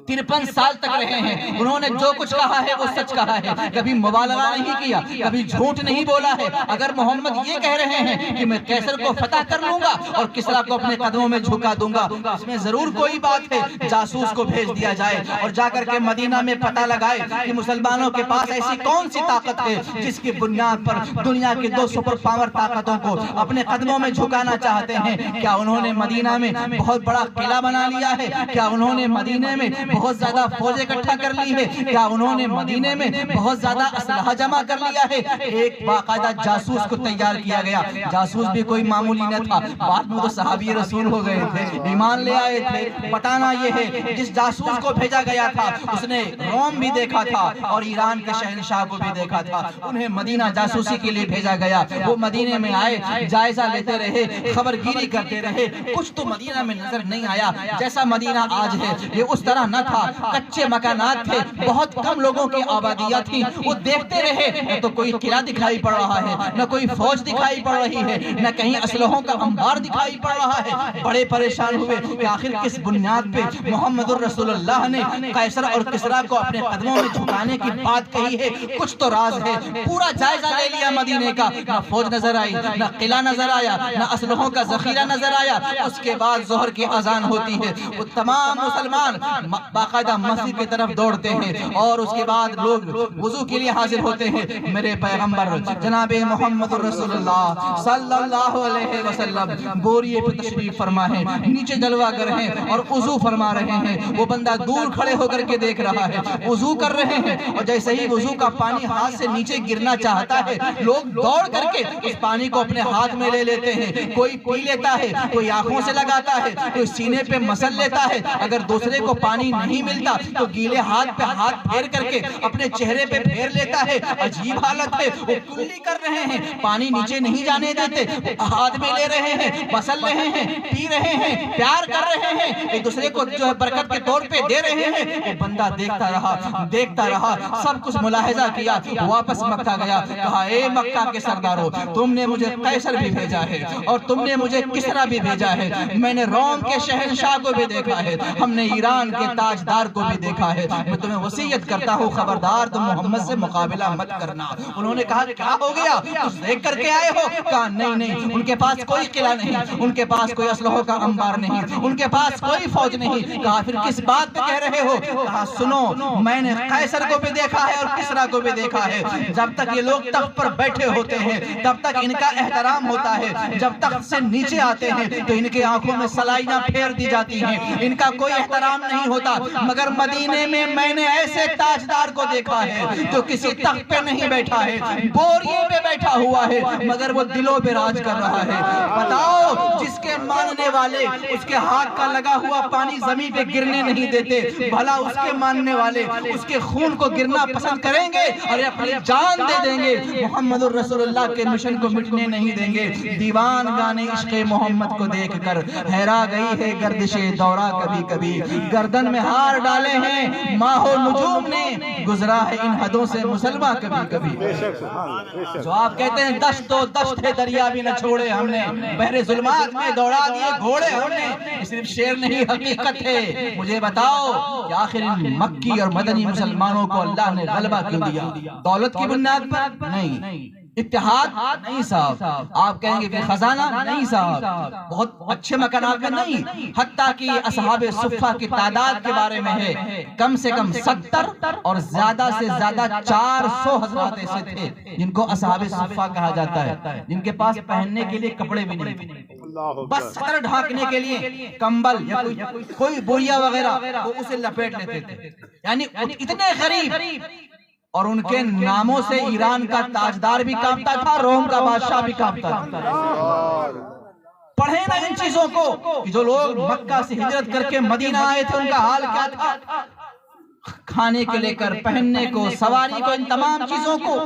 53 سال تک رہے ہیں، انہوں نے جو کچھ کہا ہے وہ سچ کہا ہے، کبھی مبالغہ نہیں کیا، کبھی جھوٹ نہیں بولا ہے۔ اگر محمد یہ کہہ رہے ہیں کہ میں قیصر کو فتح کر لوں گا اور کسریٰ کو اپنے قدموں میں جھکا دوں گا، اس میں ضرور کوئی بات ہے۔ جاسوس کو بھیج دیا جائے اور جا کر کے مدینہ میں پتہ لگائے کہ مسلمانوں کے پاس ایسی کون سی طاقت ہے جس کی بنیاد پر دنیا کی 2 سپر پاور طاقتوں کو اپنے قدموں میں جھکانا چاہتے ہیں۔ کیا انہوں نے مدینہ میں بہت بڑا قلعہ بنا لیا ہے؟ کیا انہوں نے مدینہ میں بہت زیادہ فوج اکٹھا کر لی ہے؟ کیا انہوں نے مدینے میں بہت زیادہ اسلحہ جمع کر لیا ہے؟ ایک باقاعدہ جاسوس کو تیار کیا گیا۔ جاسوس بھی کوئی معمولی نہ تھا، بعد میں تو صحابی رسول ہو گئے تھے، ایمان لے آئے تھے۔ بتانا یہ ہے جس جاسوس کو بھیجا گیا تھا اس نے روم بھی دیکھا تھا اور ایران کے شہنشاہ کو بھی دیکھا تھا، انہیں مدینہ جاسوسی کے لیے بھیجا گیا۔ وہ مدینے میں آئے، جائزہ لیتے رہے، خبر گیری کرتے رہے، کچھ تو مدینہ میں نظر نہیں آیا جیسا مدینہ آج ہے۔ یہ اس طرح نہ تھا، کچے مکانات تھے، بہت کم لوگوں کی آبادیاں تھیں۔ وہ دیکھتے رہے، نہ تو کوئی قلعہ دکھائی پڑ رہا ہے، نہ کوئی فوج دکھائی پڑ رہی ہے، نہ کہیں اسلحوں کا انبار دکھائی پڑ رہا ہے۔ بڑے پریشان ہوئے کہ آخر کس بنیاد پہ محمد الرسول اللہ نے قیصر اور کسریٰ کو اپنے قدموں میں جھکانے کی بات کہی ہے، کچھ تو راز ہے۔ پورا جائزہ لے لیا مدینے کا، نہ فوج نظر آئی، نہ قلعہ نظر آیا، نہ اسلحوں کا ذخیرہ نظر آیا۔ اس کے بعد ظہر کی اذان ہوتی ہے، وہ تمام مسلمان باقاعدہ مسجد کی طرف دوڑتے ہیں اور اس کے بعد لوگ وضو کے لیے حاضر ہوتے ہیں۔ میرے پیغمبر جناب محمد الرسول اللہ صلی اللہ علیہ وسلم بوریے پہ تشریف فرما ہے، نیچے جلوہ گر ہیں اور وضو فرما رہے ہیں۔ وہ بندہ دور کھڑے ہو کر کے دیکھ رہا ہے، وضو کر رہے ہیں، اور جیسے ہی وضو کا پانی ہاتھ سے نیچے گرنا چاہتا ہے، لوگ دوڑ کر کے اس پانی کو اپنے ہاتھ میں لے لیتے ہیں۔ کوئی پی لیتا ہے، کوئی آنکھوں سے لگاتا ہے، کوئی سینے پہ مسل لیتا ہے۔ اگر دوسرے کو پانی نہیں ملتا تو گیلے ہاتھ پہ ہاتھ پھیر کر کے اپنے چہرے پہ پھیر لیتا ہے۔ عجیب حالت ہے، وہ کلی کر رہے ہیں، پانی نیچے نہیں جانے دیتے، ہاتھ میں لے رہے ہیں، مسل رہے ہیں، پی رہے ہیں، پیار کر رہے ہیں، ایک دوسرے کو جو ہے برکت کے طور پہ دے رہے ہیں۔ یہ بندہ دیکھتا رہا، سب کچھ ملاحظہ کیا، واپس مکہ گیا، کہا اے مکہ کے سرداروں، تم نے مجھے قیصر بھی بھیجا ہے اور تم نے مجھے کسریٰ بھی بھیجا ہے، میں نے روم کے شہنشاہ کو بھی دیکھا ہے، ہم نے ایران کے تاجدار کو بھی دیکھا ہے۔ میں تمہیں وصیت کرتا ہوں خبردار تم محمد سے مقابلہ مت کرنا۔ انہوں نے کہا کیا ہو گیا، کچھ دیکھ کر کے آئے ہو؟ کہا نہیں، ان کے پاس کوئی قلعہ نہیں، ان کے پاس کوئی اسلحوں کا انبار نہیں، ان کے پاس کوئی فوج نہیں۔ کہا پھر کس بات پہ کہہ رہے ہو؟ کہا سنو، میں نے قیصر کو بھی دیکھا ہے اور کسریٰ کو بھی دیکھا ہے۔ جب تک یہ لوگ تخت پر بیٹھے ہوتے ہیں تب تک ان کا احترام ہوتا ہے، جب تخت سے نیچے آتے ہیں تو ان کے آنکھوں میں سلائیاں پھیر دی جاتی ہیں، ان کا کوئی احترام نہیں ہوتا۔ مگر مدینے میں نے ایسے تاجدار کو دیکھا ہے جو کسی تخت پہ نہیں بیٹھا ہے، بوریے پہ بیٹھا ہوا ہے، مگر وہ دلوں پہ راج کر رہا ہے۔ بتاؤ، جس کے ماننے والے اس کے ہاتھ کا لگا ہوا پانی زمین پہ گرنے نہیں دیتے، بھلا اس کے ماننے والے اس کے خون کو گرنا پسند کریں گے اور اپنی جان دے دیں گے؟ محمد الرسول اللہ کے مشن کو مٹنے نہیں دیں گے۔ دیوان گانے عشق محمد کو دیکھ کر حیرا گئی ہے گردش دورہ کبھی کبھی، گردن میں ہار ڈالے ہیں ماہ و نجوم نے، گزرا ہے ان حدوں سے مسلمہ کبھی کبھی۔ جو آپ کہتے ہیں دشت و دشت ہے دریا بھی نہ چھوڑے ہم نے، بحر ظلمات میں دوڑا دیے گھوڑے ہم نے، یہ صرف شعر نہیں حقیقت ہے۔ مجھے بتاؤ کہ آخر ان مکی اور مدنی مسلمانوں کو اللہ نے غلبہ کیوں دیا؟ دولت کی بنیاد پر نہیں، اتحاد نہیں صاحب، آپ کہیں گے کہ خزانہ نہیں صاحب، بہت اچھے مکانات میں نہیں، حتیٰ کہ اصحاب صفہ کی تعداد کے بارے میں ہے کم سے کم 70 اور زیادہ سے زیادہ 400 حضرات ایسے تھے جن کو اصحاب صفہ کہا جاتا ہے، جن کے پاس پہننے کے لیے کپڑے بھی نہیں تھے، بس سر ڈھانکنے کے لیے کمبل یا کوئی بوریا وغیرہ وہ اسے لپیٹ لیتے تھے، یعنی اتنے غریب، اور ان کے ناموں سے ایران کا تاجدار بھی کانپتا تھا، روم کا بادشاہ بھی کانپتا تھا۔ پڑھیں نا ان چیزوں کو کہ جو لوگ مکہ سے ہجرت کر کے مدینہ آئے تھے ان کا حال کیا تھا، کھانے کے لے کر پہننے کو، سواری کو، ان تمام چیزوں کو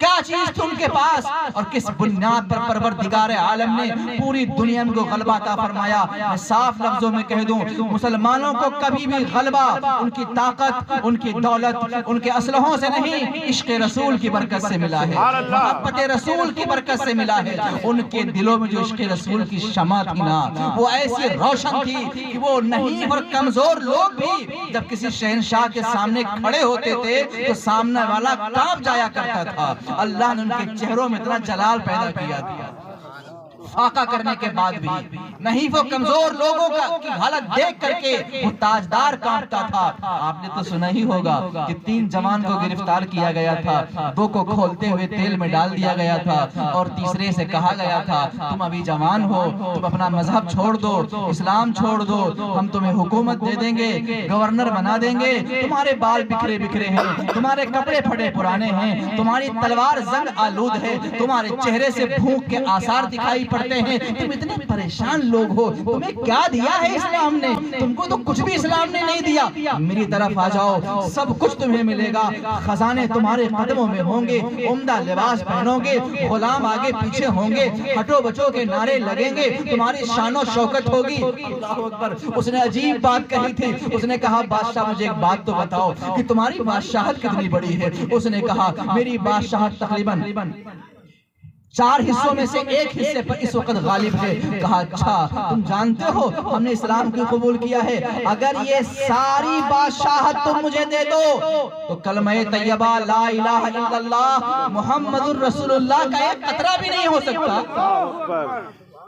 کیا چیز تھی ان کے پاس اور کس بنیاد پر پروردگار عالم نے پوری دنیا میں کو غلبہ عطا فرمایا. میں صاف لفظوں میں کہہ دوں مسلمانوں کو کبھی بھی غلبہ ان کی طاقت ان کی دولت ان کے اسلحوں سے نہیں عشق رسول کی برکت سے ملا ہے, محبت رسول کی برکت سے ملا ہے. ان کے دلوں میں جو عشق رسول کی شمع تھی نا وہ ایسی روشن تھی کہ وہ نہیں اور کمزور لوگ بھی جب کسی شہنشاہ کے سامنے کھڑے ہوتے تھے تو سامنے والا کانپ جایا کرتا تھا. اللہ نے ان کے چہروں میں اتنا جلال پیدا کیا تھا, فاقہ کرنے کے بعد بھی نہیں وہ کمزور لوگوں کی حالت دیکھ کر کے وہ تاجدار کانپتا تھا. آپ نے تو سنا ہی ہوگا کہ 3 جوان کو گرفتار کیا گیا تھا, 2 کو کھولتے ہوئے تیل میں ڈال دیا گیا تھا اور تیسرے سے کہا گیا تھا تم ابھی جوان ہو, تم اپنا مذہب چھوڑ دو, اسلام چھوڑ دو, ہم تمہیں حکومت دے دیں گے, گورنر بنا دیں گے. تمہارے بال بکھرے بکھرے ہیں, تمہارے کپڑے پھٹے پرانے ہیں, تمہاری تلوار زنگ آلود ہے, تمہارے چہرے سے بھوک کے آثار دکھائی پڑتے ہیں, تم اتنے پریشان لوگ ہو, تمہیں کیا دیا ہے اسلام نے؟ تم کو تو کچھ بھی اسلام نے نہیں دیا. میری طرف آ جاؤ, سب کچھ تمہیں ملے گا, خزانے تمہارے قدموں میں ہوں گے, عمدہ لباس پہنو گے, غلام آگے پیچھے ہوں گے, ہٹو بچو کے نعرے لگیں گے, تمہاری شان و شوکت ہوگی. اللہ اکبر. اس نے عجیب بات کہی تھی, اس نے کہا بادشاہ مجھے ایک بات تو بتاؤ کہ تمہاری بادشاہت کتنی بڑی ہے؟ اس نے کہا میری بادشاہت تقریباً 4 حصوں میں سے 1 حصے پر اس وقت غالب ہے. کہا اچھا تم جانتے ہو ہم نے اسلام کو قبول کیا ہے, اگر یہ ساری بادشاہت تم مجھے دے دو تو کلمہ طیبہ لا الہ الا اللہ محمد الرسول اللہ کا ایک قطرہ بھی نہیں ہو سکتا.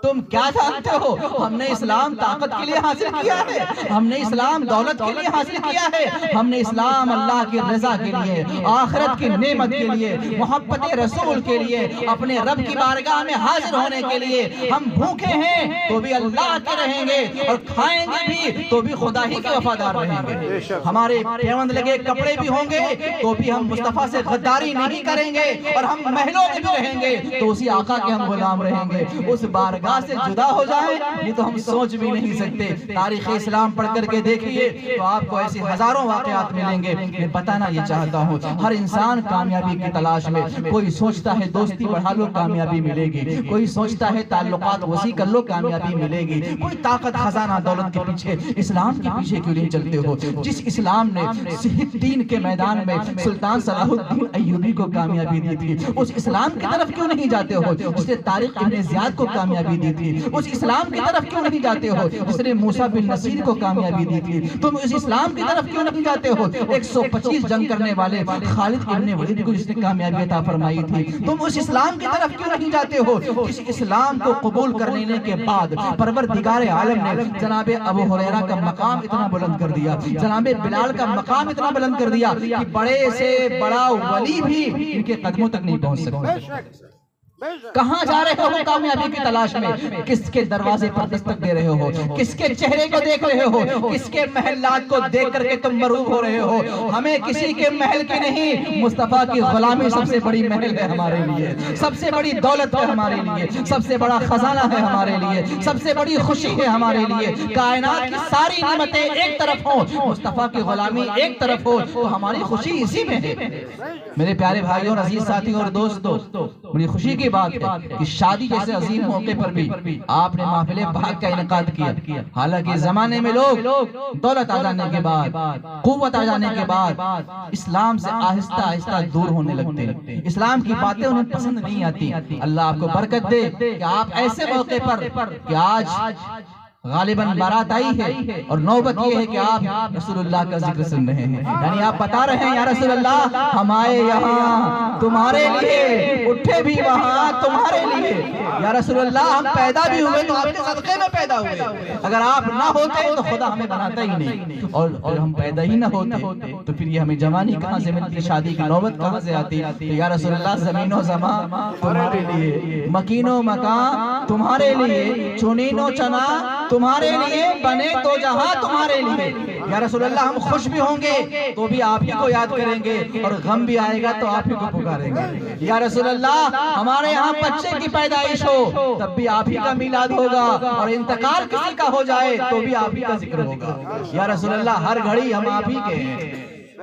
تم کیا جانتے ہو ہم نے اسلام طاقت کے لیے حاصل کیا ہے, ہم نے اسلام دولت کے لیے حاصل کیا ہے, ہم نے اسلام اللہ کی رضا کے لیے, آخرت کی نعمت کے لیے, محبت رسول کے لیے, اپنے رب کی بارگاہ میں حاضر ہونے کے لیے. ہم بھوکے ہیں تو بھی اللہ کے رہیں گے اور کھائیں گے بھی تو بھی خدا ہی کے وفادار رہیں گے. ہمارے پیوند لگے کپڑے بھی ہوں گے تو بھی ہم مصطفیٰ سے غداری نہیں کریں گے, اور ہم محلوں میں بھی رہیں گے تو اسی آقا کے ہم غلام رہیں گے. اس بارگاہ سے جدا ہو جائیں یہ تو ہم سوچ بھی نہیں سکتے. تاریخ اسلام پڑھ کر کے دیکھیے تو آپ کو ایسے ہزاروں واقعات ملیں گے. میں بتانا یہ چاہتا ہوں ہر انسان کامیابی کی تلاش میں, کوئی سوچتا ہے دوستی بڑھا لو کامیابی ملے گی, کوئی سوچتا ہے تعلقات وسیع کر لو کامیابی ملے گی, کوئی طاقت خزانہ دولت کے پیچھے. اسلام کے پیچھے کیوں نہیں چلتے ہو؟ جس اسلام نے صحیح کے میدان میں سلطان صلاح الدین ایوبی کو کامیابی دی تھی اس اسلام کی طرف کیوں نہیں جاتے ہو؟ جس نے طارق ابن زیاد کو کامیابی دی تھی اس اسلام کی طرف کیوں نہیں جاتے ہو؟ جس نے موسیٰ بن نصیر کو کامیابی دی تھی تم اس اسلام کی طرف کیوں نہیں جاتے ہو؟ 125 جنگ کرنے والے خالد ابن ولید کو جس نے کامیابی عطا فرمائی تھی تم اس اسلام کی طرف کیوں نہیں جاتے ہو؟ اس اسلام کو قبول کر لینے کے بعد پروردگار عالم نے جناب ابو ہریرہ کا مقام اتنا بلند کر دیا, جناب بلال کا مقام اتنا بلند کر دیا کہ بڑے سے بڑا ولی بھی ان کے قدموں تک نہیں پہنچ سکتا. کہاں جا رہے ہو کامیابی کی تلاش میں؟ کس کے دروازے پر دستک دے رہے ہو؟ کس کے چہرے کو دیکھ رہے ہو؟ کس کے محلات کو دیکھ کر کے تم مرعوب ہو رہے ہو؟ ہمیں کسی کے محل کی نہیں, مصطفیٰ کی غلامی سب سے بڑی محل ہے ہمارے لیے, سب سے بڑی دولت ہے ہمارے لیے, سب سے بڑا خزانہ ہے ہمارے لیے, سب سے بڑی خوشی ہے ہمارے لیے. کائنات کی ساری نعمتیں ایک طرف ہوں, مصطفیٰ کی غلامی ایک طرف ہو, تو ہماری خوشی اسی میں ہے. میرے پیارے بھائیوں, عزیز ساتھیوں اور دوستوں, بڑی خوشی کی بات ہے کہ شادی جیسے عظیم موقع پر بھی آپ نے محفل پاک کا انعقاد کیا. حالانکہ زمانے میں لوگ دولت آ جانے کے بعد, قوت آ جانے کے بعد اسلام سے آہستہ آہستہ دور ہونے لگتے ہیں, اسلام کی باتیں انہیں پسند نہیں آتی. اللہ آپ کو برکت دے کہ آپ ایسے موقع پر کہ آج غالباً بارات آئی ہے اور نوبت یہ ہے کہ آپ رسول اللہ کا ذکر سن رہے ہیں, یعنی آپ بتا رہے ہیں یا رسول اللہ ہم آئے یہاں تمہارے لیے, اٹھے بھی وہاں تمہارے لیے. یا رسول اللہ ہم پیدا بھی ہوئے تو آپ کے صدقے میں پیدا ہوئے, اگر آپ نہ ہوتے تو خدا ہمیں بناتا ہی نہیں, اور ہم پیدا ہی نہ ہوتے تو پھر یہ ہمیں جوانی کہاں سے ملتی, شادی کی نوبت کہاں سے آتی. یا رسول اللہ زمین و زمان تمہارے لیے, مکین و مکان تمہارے لیے, چنین و چنا تمہارے لیے, بنے تو جہاں تمہارے لیے. یا رسول اللہ ہم خوش بھی ہوں گے تو بھی آپ ہی کو یاد کریں گے, اور غم بھی آئے گا تو آپ ہی کو پکاریں گے. یا رسول اللہ ہمارے یہاں بچے کی پیدائش ہو تب بھی آپ ہی کا میلاد ہوگا, اور انتقال کسی کا ہو جائے تو بھی آپ ہی کا ذکر ہوگا. یا رسول اللہ ہر گھڑی ہم آپ ہی کے ہیں,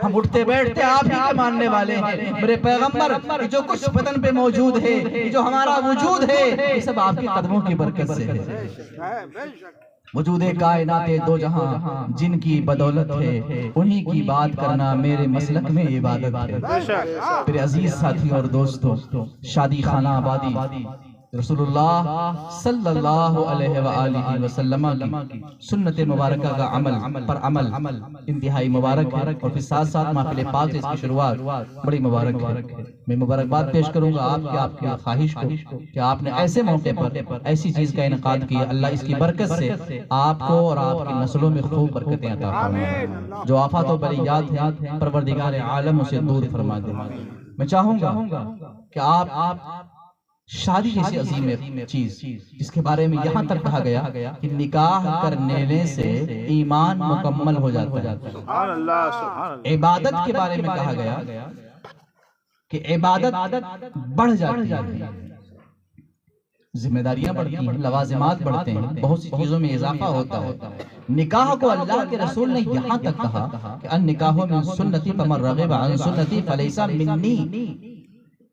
ہم اٹھتے بیٹھتے آپ ہی کے ماننے والے ہیں میرے پیغمبر. جو کچھ بدن پہ موجود ہے, جو ہمارا وجود ہے, یہ سب آپ کے قدموں کی برکت سے ہے. وجود کائنات دو جہاں جن کی بدولت ہے, انہی کی بات کرنا میرے مسلک میں عبادت ہے. میرے عزیز ساتھیوں اور دوستوں, شادی خانہ آبادی رسول اللہ صلی اللہ علیہ وآلہ وسلم کی سنت مبارکہ کا عمل انتہائی مبارک ہے, اور پھر ساتھ ساتھ محفل پاک سے اس کی شروعات بڑی مبارک ہے. میں مبارکباد پیش کروں گا آپ کی خواہش کو کہ آپ نے ایسے موقع پر ایسی چیز کا انعقاد کیا. اللہ اس کی برکت سے آپ کو اور آپ کی نسلوں میں خوب برکتیں عطا فرمائے. جو آفات و بلیات ہیں پروردگار عالم اسے دور فرما دے. میں چاہوں گا کہ آپ شادی جیسی عظیم چیز جس کے بارے میں یہاں تک کہا گیا کہ نکاح کرنے سے ایمان مکمل ہو جاتا ہے, عبادت کے بارے میں کہا گیا کہ عبادت بڑھ جاتی ہے, ذمہ داریاں بڑھتی ہیں, لوازمات بڑھتے ہیں, بہت سی چیزوں میں اضافہ ہوتا ہے. نکاح کو اللہ کے رسول نے یہاں تک کہا کہ النکاح من سنتی فمن رغب عن سنتی فلیس منی.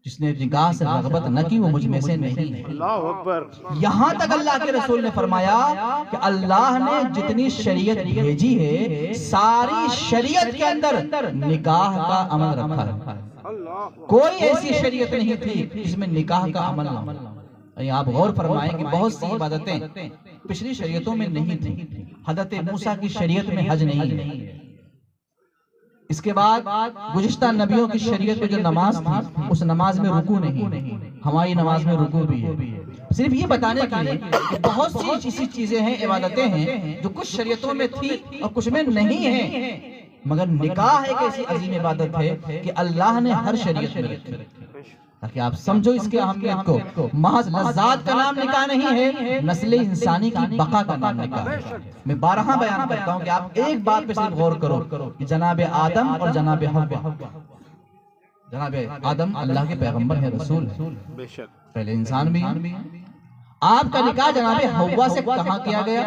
جس نے نکاح سے رغبت نہ کی وہ مجھ میں سے نہیں ہے. اللہ اکبر. یہاں تک اللہ کے رسول نے فرمایا کہ اللہ نے جتنی شریعت بھیجی ہے ساری شریعت کے اندر نکاح کا عمل رکھا ہے. کوئی ایسی شریعت نہیں تھی جس میں نکاح کا عمل نہ ہو. آپ غور فرمائیں کہ بہت سی عبادتیں پچھلی شریعتوں میں نہیں تھیں. حضرت موسیٰ کی شریعت میں حج نہیں ہے. اس کے بعد گزشتہ نبیوں کی شریعت میں جو نماز تھی اس نماز میں رکوع نہیں, ہماری نماز میں رکوع بھی ہے. صرف یہ بتانے کے لیے کہ بہت سی ایسی چیزیں ہیں, عبادتیں ہیں جو کچھ شریعتوں میں تھی اور کچھ میں نہیں ہیں, مگر نکاح ایک ایسی عظیم عبادت ہے کہ اللہ نے ہر شریعت میں رکھی تاکہ آپ سمجھو اس کے اہمیت کو. محض لذات کا نام نکاح نہیں ہے, نسل انسانی کی بقا کا نام نکاح ہے. میں بارہا بیان کرتا ہوں کہ آپ ایک بات پہ صرف غور کرو کہ جناب آدم اور جناب حوا, جناب آدم اللہ کے پیغمبر ہیں, رسول ہیں, پہلے انسان بھی ہیں. آپ کا نکاح جناب حوا سے کہاں کیا گیا؟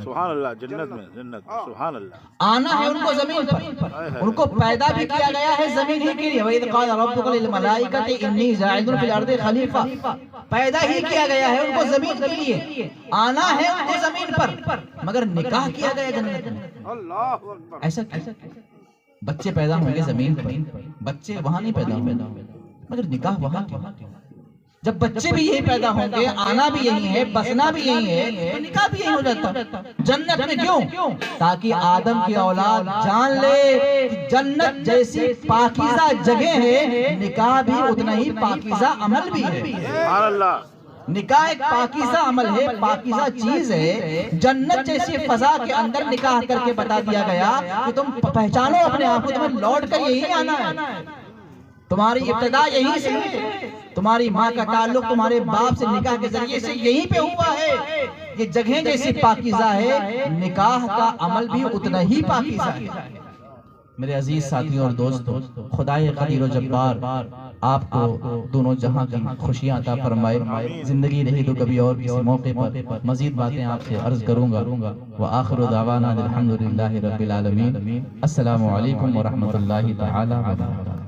سبحان اللہ, جنت میں. جنت, سبحان اللہ. آنا ہے ان کو زمین پر, ان کو پیدا بھی کیا گیا ہے زمین ہی کے لیے. وَإِذْ قَالَ رَبُّكَ لِلْمَلَائِكَةِ إِنِّي جَاعِلٌ فِي الْأَرْضِ خَلِيفَةً, پیدا ہی کیا گیا ہے ان کو زمین کے لیے, آنا ہے ان کو زمین پر, مگر نکاح کیا گیا جنت میں. اللہ اکبر. ایسا بچے پیدا ہوں گے زمین پر, بچے وہاں نہیں پیدا ہوں گے, مگر نکاح وہاں کیوں؟ جب بچے بھی یہی پیدا ہوں گے, آنا بھی یہی ہے, بسنا بھی یہی ہے, تو نکاح بھی یہی ہو جاتا. جنت میں کیوں؟ تاکہ آدم کی اولاد جان لے کہ جنت جیسی پاکیزہ جگہ ہے, نکاح بھی اتنا ہی پاکیزہ عمل بھی ہے. سبحان اللہ. نکاح ایک پاکیزہ عمل ہے, پاکیزہ چیز ہے. جنت جیسی فضا کے اندر نکاح کر کے بتا دیا گیا کہ تم پہچانو اپنے آپ کو, تمہیں لوٹ کر یہی آنا ہے. تمہاری ابتدا یہی سے ہے, تمہاری ماں کا تعلق تمہارے باپ سے نکاح کے ذریعے سے یہیں پہ ہوا ہے. یہ جگہ جیسی پاکیزہ ہے, نکاح کا عمل بھی اتنا ہی پاکیزہ ہے. میرے عزیز ساتھیوں اور دوستوں, خدائے قدیر و جبار آپ کو دونوں جہاں کی خوشیاں عطا فرمائے. زندگی رہی تو کبھی اور کسی موقع پر مزید باتیں آپ سے عرض کروں گا. وآخر دعوانا الحمدللہ رب العالمین. السلام علیکم ورحمۃ اللہ تعالی وبرکاتہ.